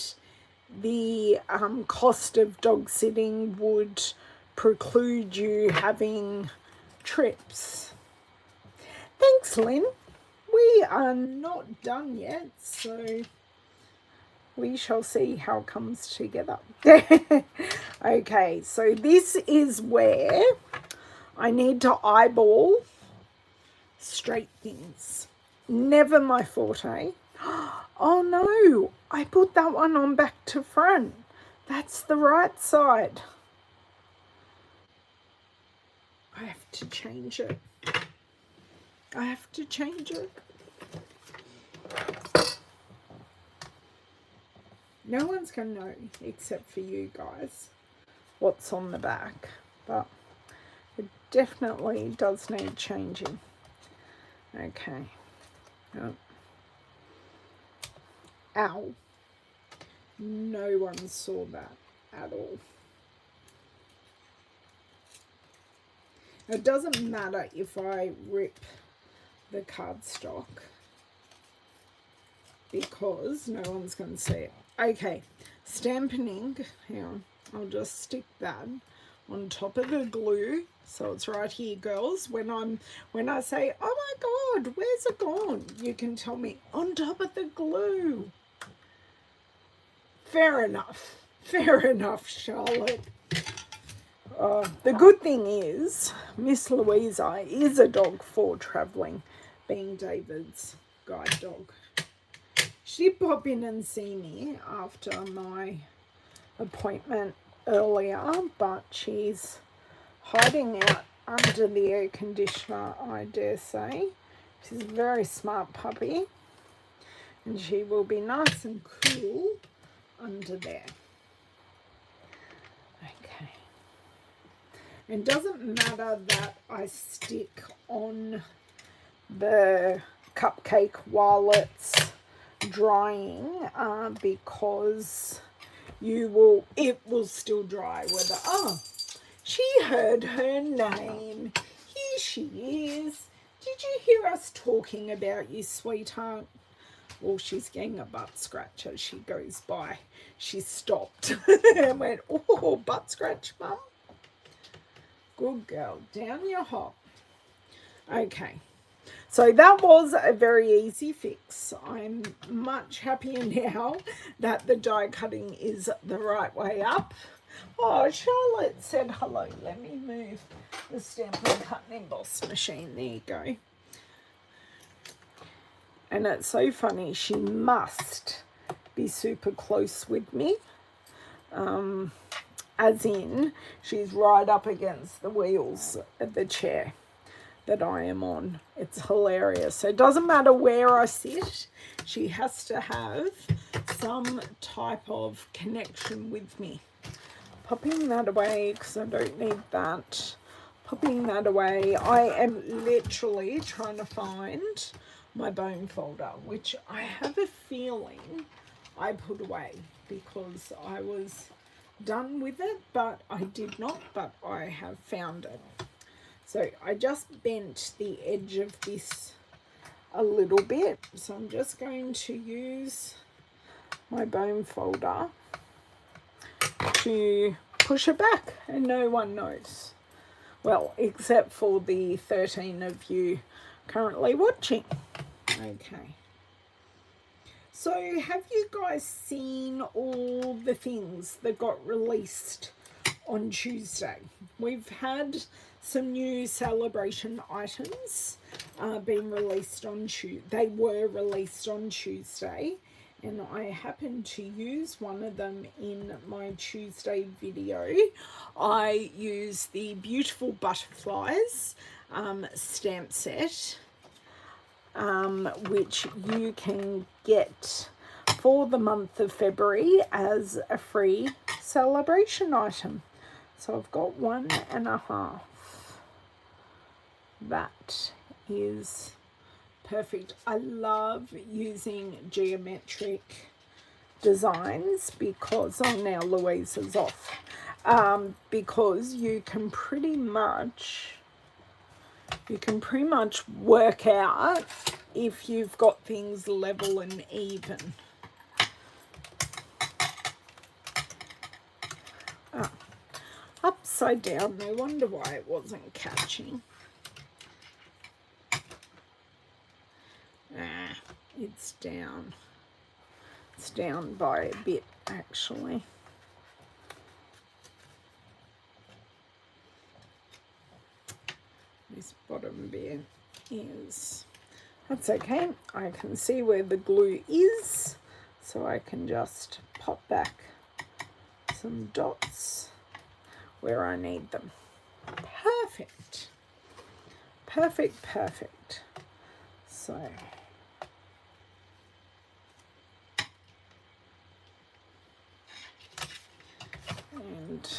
the cost of dog sitting would preclude you having trips? Thanks, Lynn. We are not done yet, so we shall see how it comes together. Okay, so this is where I need to eyeball straight things. Never my forte. Oh no, I put that one on back to front. That's the right side. I have to change it. I have to change it. No one's going to know except for you guys what's on the back, but it definitely does need changing. Okay. Oh. Ow. No one saw that at all. It doesn't matter if I rip the cardstock because no one's going to see it. Okay, Stampin' ink. Hang on, I'll just stick that on top of the glue, so it's right here, girls. When I say, oh my God, where's it gone? You can tell me on top of the glue. Fair enough, Charlotte. The good thing is, Miss Louisa is a dog for travelling, being David's guide dog. She did pop in and see me after my appointment earlier, but she's hiding out under the air conditioner, I dare say. She's a very smart puppy, and she will be nice and cool under there. Okay. It doesn't matter that I stick on the cupcake while it's drying, because it will still dry whether she heard her name. Here she is. Did you hear us talking about you, sweetheart? Well, she's getting a butt scratch as she goes by. She stopped and went, oh, butt scratch, Mum. Good girl. Down your hop. Okay. So that was a very easy fix. I'm much happier now that the die cutting is the right way up. Oh, Charlotte said hello. Let me move the Stampin' Cut and Emboss machine. There you go. And it's so funny. She must be super close with me. As in, she's right up against the wheels of the chair that I am on. It's hilarious. So it doesn't matter where I sit, she has to have some type of connection with me. Popping that away because I don't need that. Popping that away. I am literally trying to find my bone folder, which I have a feeling I put away because I was done with it, but I did not, but I have found it. So I just bent the edge of this a little bit. So I'm just going to use my bone folder to push it back and no one knows. Well, except for the 13 of you currently watching. Okay. So have you guys seen all the things that got released on Tuesday? We've had some new celebration items being released on Tuesday. They were released on Tuesday, and I happened to use one of them in my Tuesday video. I used the Beautiful Butterflies stamp set, which you can get for the month of February as a free celebration item. So I've got 1.5. That is perfect. I love using geometric designs because, oh, now Louisa's off, because you can pretty much work out if you've got things level and even. Upside down, no wonder why it wasn't catching. It's down. It's down by a bit, actually. This bottom bit is, that's okay. I can see where the glue is, so I can just pop back some dots where I need them. Perfect. Perfect, perfect. So, and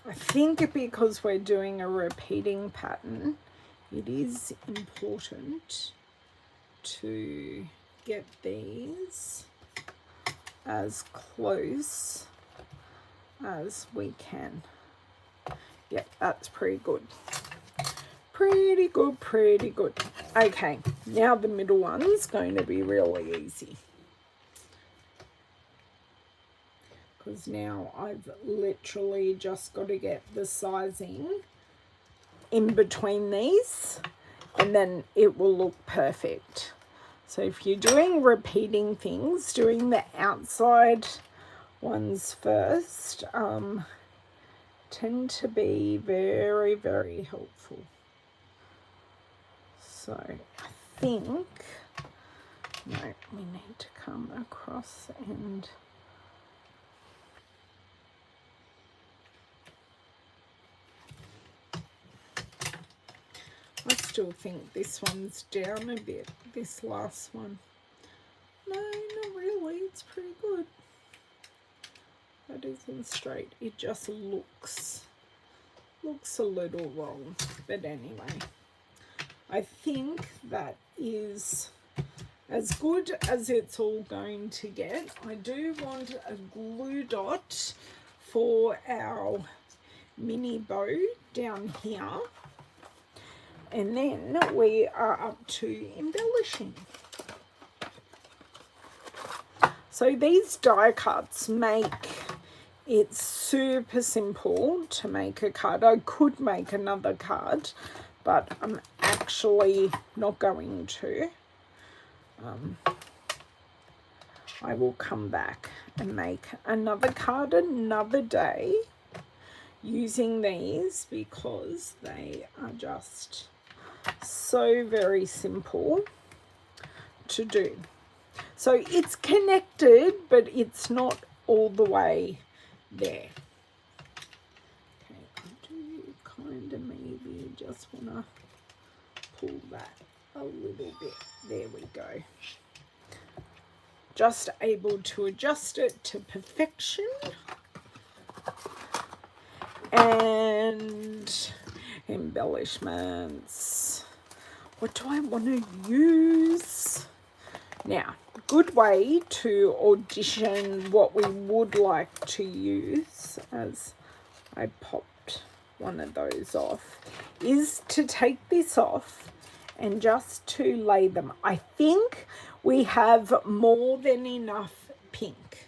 I think because we're doing a repeating pattern, it is important to get these as close as we can. Yep, that's pretty good. Pretty good, pretty good. Okay, now the middle one's going to be really easy. Because now I've literally just got to get the sizing in between these and then it will look perfect. So if you're doing repeating things, doing the outside ones first tend to be very, very helpful. So I think, no, we need to come across and I still think this one's down a bit, this last one. No, not really, it's pretty good. That isn't straight, it just looks a little wrong, but anyway. I think that is as good as it's all going to get. I do want a glue dot for our mini bow down here. And then we are up to embellishing. So these die cuts make it super simple to make a card. I could make another card, but I'm actually not going to. I will come back and make another card another day using these because they are just so very simple to do. So it's connected, but it's not all the way there. Okay, I do kind of maybe just want to pull that a little bit. There we go. Just able to adjust it to perfection. And embellishments. What do I want to use? Now, good way to audition what we would like to use, as I popped one of those off, is to take this off and just to lay them. I think we have more than enough pink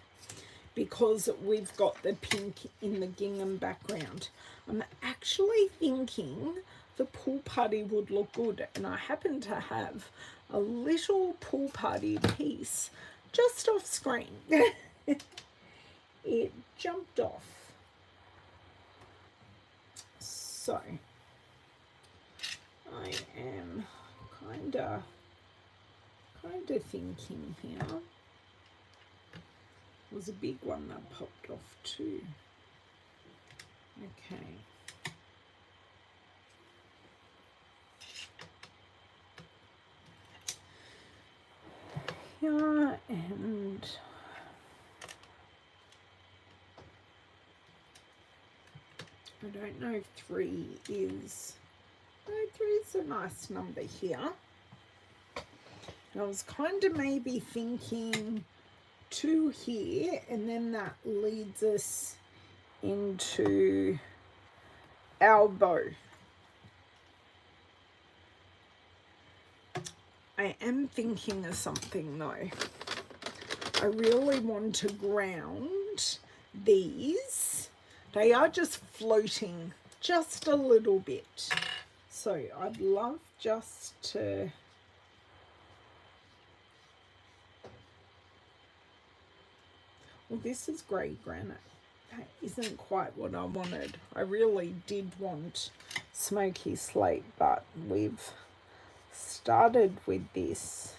because we've got the pink in the gingham background. I'm actually thinking the pool party would look good, and I happen to have a little pool party piece just off screen. It jumped off. So I am kind of thinking here. It was a big one that popped off too. Okay. Yeah, and I don't know if 3 is, no, 3 is a nice number here. And I was kind of maybe thinking 2 here, and then that leads us into our bow. I am thinking of something though. I really want to ground these. They are just floating just a little bit. So I'd love just to well, this is grey granite. That isn't quite what I wanted. I really did want smoky slate, but we've started with this.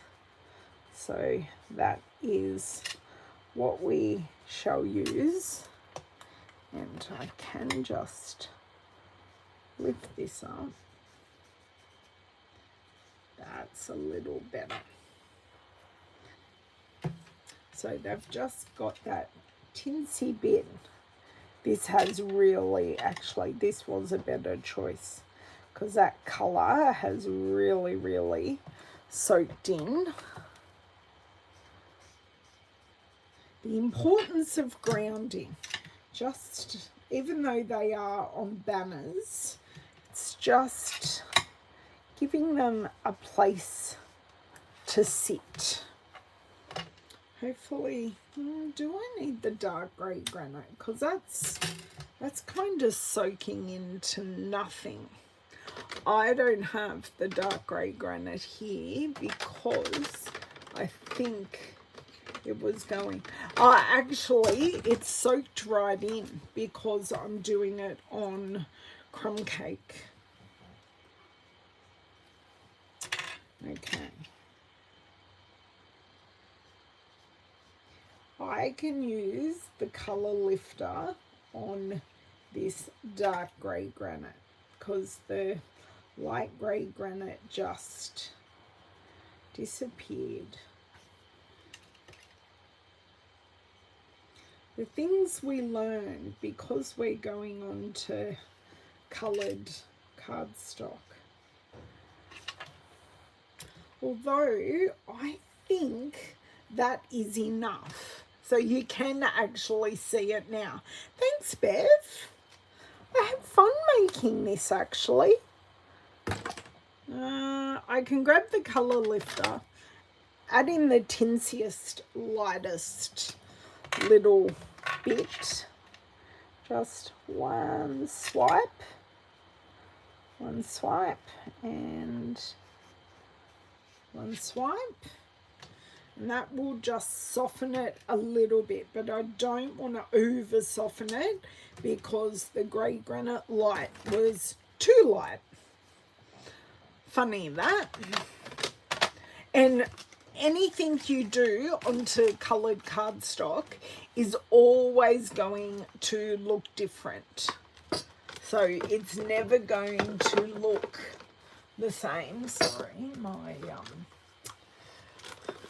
So that is what we shall use. And I can just lift this up. That's a little better. So they've just got that tinsy bit. This has really, actually, this was a better choice because that colour has really, really soaked in. The importance of grounding. Just, even though they are on banners, it's just giving them a place to sit. Hopefully, do I need the dark grey granite? Because that's kind of soaking into nothing. I don't have the dark grey granite here because I think it was going... actually, it's soaked right in because I'm doing it on crumb cake. Okay. I can use the colour lifter on this dark grey granite because the light grey granite just disappeared. The things we learn because we're going on to coloured cardstock. Although I think that is enough. So you can actually see it now. Thanks, Bev. I had fun making this, actually. I can grab the colour lifter, add in the tinsiest, lightest little bit. Just one swipe, and one swipe. And that will just soften it a little bit, but I don't want to over soften it because the grey granite light was too light. Funny that. And anything you do onto coloured cardstock is always going to look different. So it's never going to look the same. Sorry,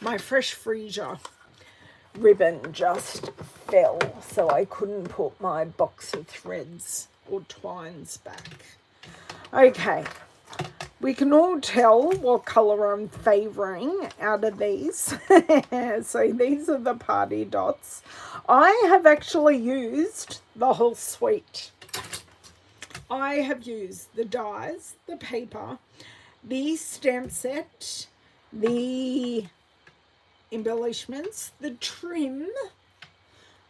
my fresh freezer ribbon just fell, so I couldn't put my box of threads or twines back. Okay, we can all tell what colour I'm favouring out of these. So these are the party dots. I have actually used the whole suite. I have used the dies, the paper, the stamp set, the embellishments, the trim.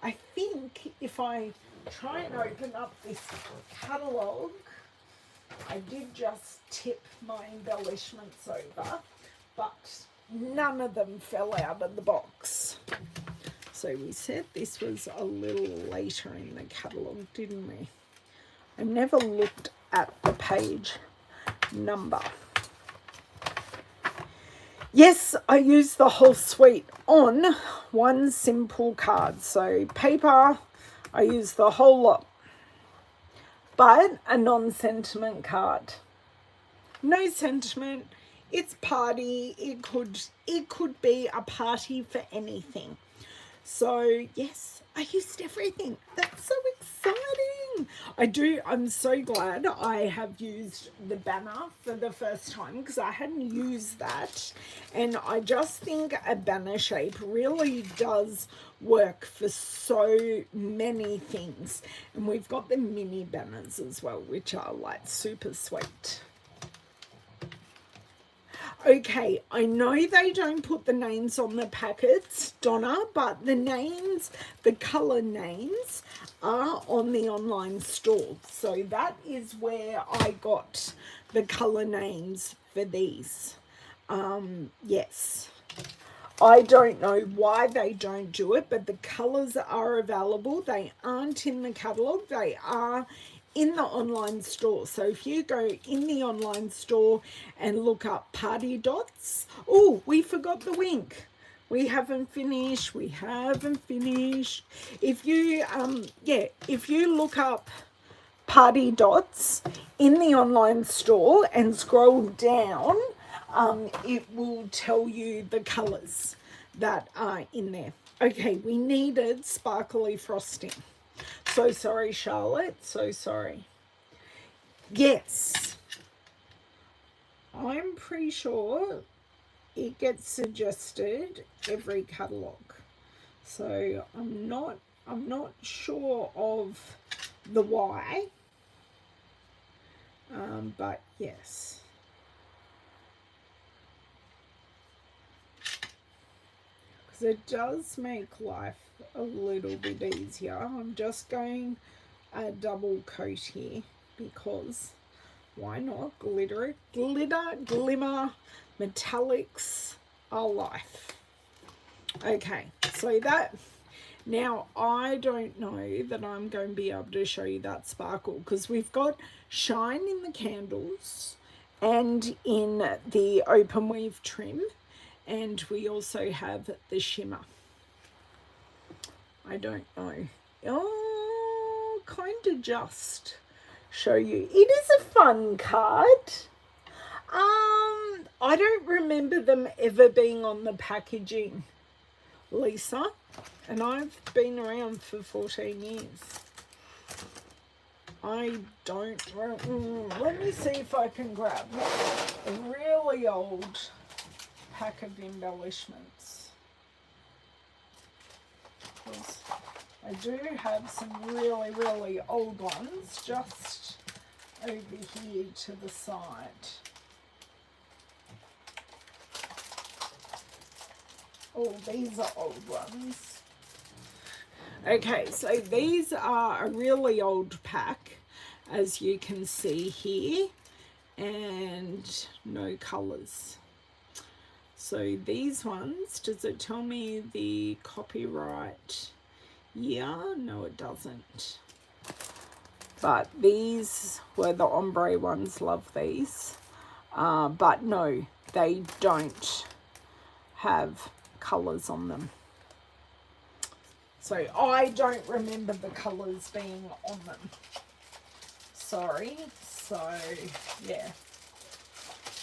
I think if I try and open up this catalogue, I did just tip my embellishments over, but none of them fell out of the box. So we said this was a little later in the catalogue, didn't we? I never looked at the page number. Yes, I used the whole suite on one simple card. So paper, I used the whole lot. But a non-sentiment card. No sentiment. It's party. It could be a party for anything. So yes, I used everything. That's so exciting. I'm so glad I have used the banner for the first time because I hadn't used that. And I just think a banner shape really does work for so many things. And we've got the mini banners as well, which are like super sweet. Okay, I know they don't put the names on the packets, Donna, but the names, the colour names are on the online store. So that is where I got the colour names for these. Yes. I don't know why they don't do it, but the colours are available. They aren't in the catalogue. They are in the online store. So if you go in the online store and look up party dots, oh, we forgot the wink. We haven't finished. If you if you look up party dots in the online store and scroll down, it will tell you the colours that are in there. Okay, we needed sparkly frosting. So sorry, Charlotte, so sorry. Yes, I'm pretty sure it gets suggested every catalogue. So I'm not sure of the why, but yes. Because it does make life a little bit easier. I'm just going a double coat here because why not? Glitter, glimmer, metallics are life. Okay, so that, now I don't know that I'm going to be able to show you that sparkle because we've got shine in the candles and in the open weave trim, and we also have the shimmer. I don't know. Oh, kind of just show you. It is a fun card. I don't remember them ever being on the packaging, Lisa, and I've been around for 14 years. I don't, let me see if I can grab a really old pack of embellishments. Because I do have some really, really old ones just over here to the side. Oh, these are old ones. Okay, so these are a really old pack, as you can see here, and no colours. So these ones, does it tell me the copyright year? No, it doesn't. But these were the ombre ones, love these. But no, they don't have colours on them. So I don't remember the colours being on them. Sorry. So, yeah.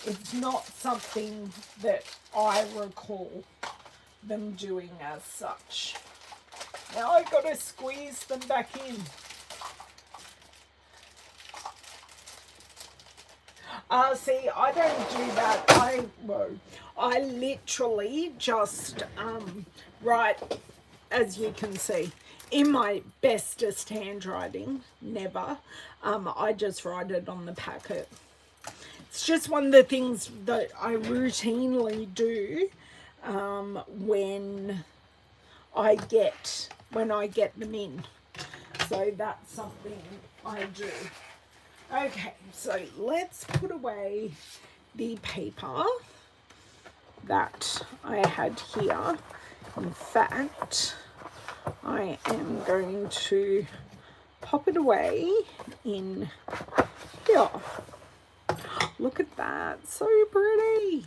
It's not something that I recall them doing as such. Now I've got to squeeze them back in. See, I don't do that. I literally just write, as you can see, in my bestest handwriting, never. I just write it on the packet. It's just one of the things that I routinely do when I get them in. So that's something I do. Okay, so let's put away the paper that I had here. In fact, I am going to pop it away in here. Look at that, so pretty.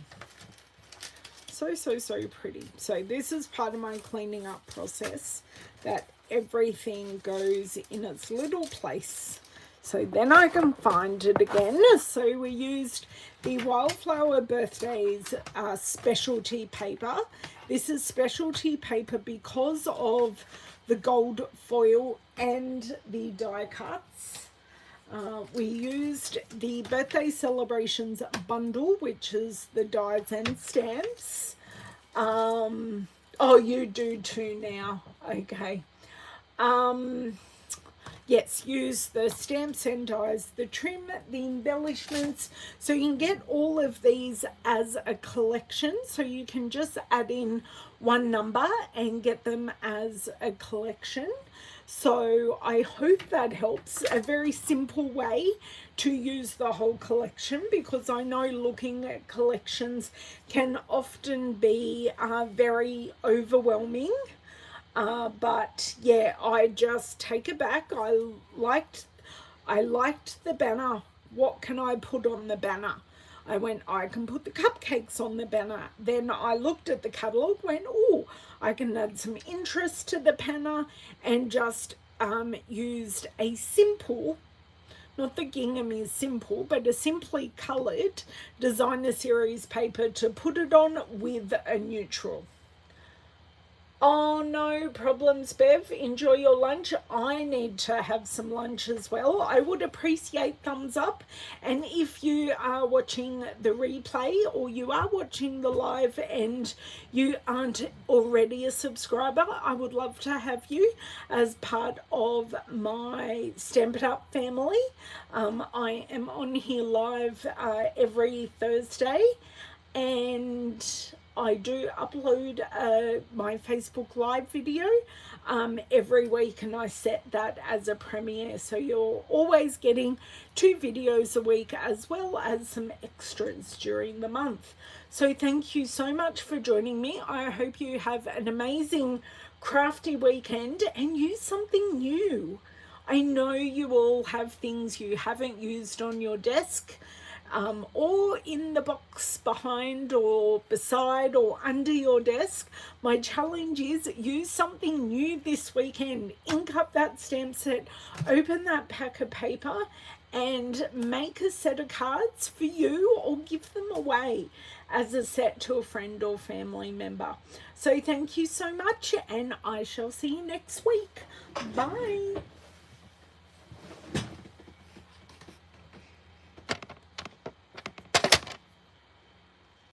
So pretty. So this is part of my cleaning up process, that everything goes in its little place. So then I can find it again. So we used the Wildflower Birthdays specialty paper. This is specialty paper because of the gold foil and the die cuts. We used the Birthday Celebrations bundle, which is the dies and stamps. Oh, you do too now. Okay. Yes, use the stamps and dies, the trim, the embellishments. So you can get all of these as a collection. So you can just add in one number and get them as a collection. So I hope that helps. A very simple way to use the whole collection, because I know looking at collections can often be very overwhelming. But yeah, I just take it back. I liked the banner. What can I put on the banner? I went, I can put the cupcakes on the banner. Then I looked at the catalogue, went, oh, I can add some interest to the banner, and just used a simple not the gingham is simple, but a simply coloured designer series paper to put it on with a neutral. Oh, no problems, Bev. Enjoy your lunch. I need to have some lunch as well. I would appreciate thumbs up. And if you are watching the replay or you are watching the live and you aren't already a subscriber, I would love to have you as part of my Stampin' Up family. I am on here live every Thursday, and I do upload my Facebook Live video every week, and I set that as a premiere, so you're always getting 2 videos a week as well as some extras during the month. So thank you so much for joining me. I hope you have an amazing crafty weekend and use something new. I know you all have things you haven't used on your desk, or in the box behind or beside or under your desk. My challenge is use something new this weekend. Ink up that stamp set, open that pack of paper, and make a set of cards for you or give them away as a set to a friend or family member. So thank you so much, and I shall see you next week. Bye.